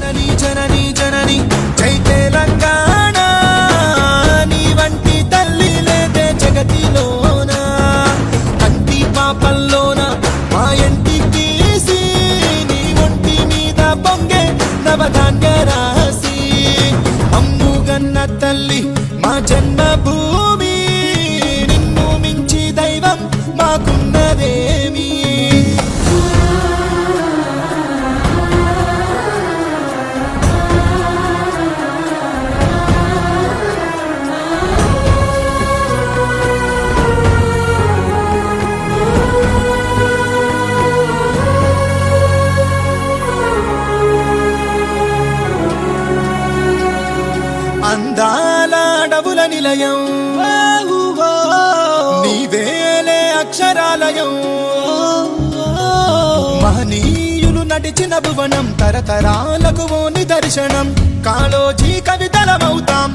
జనని జనని జనని జై తెలంగాణ నీ వంటి తల్లి లేదే జగతిలోన కంటి పాపల్లోన మా ఇంటికి నీ ఒంటి మీద పొంగే నవధాన్య రాసి అమ్ముగన్న తల్లి మా జన్మభూమి నిన్ను మించి దైవం మాకున్నదేమి అందాల అడవుల నిలయం నీవేలే అక్షరాలయం మహనీయులు నడిచిన భువనం తరతరాలకు ఓ నిదర్శనం కాళోజీ కవితలమవుతాం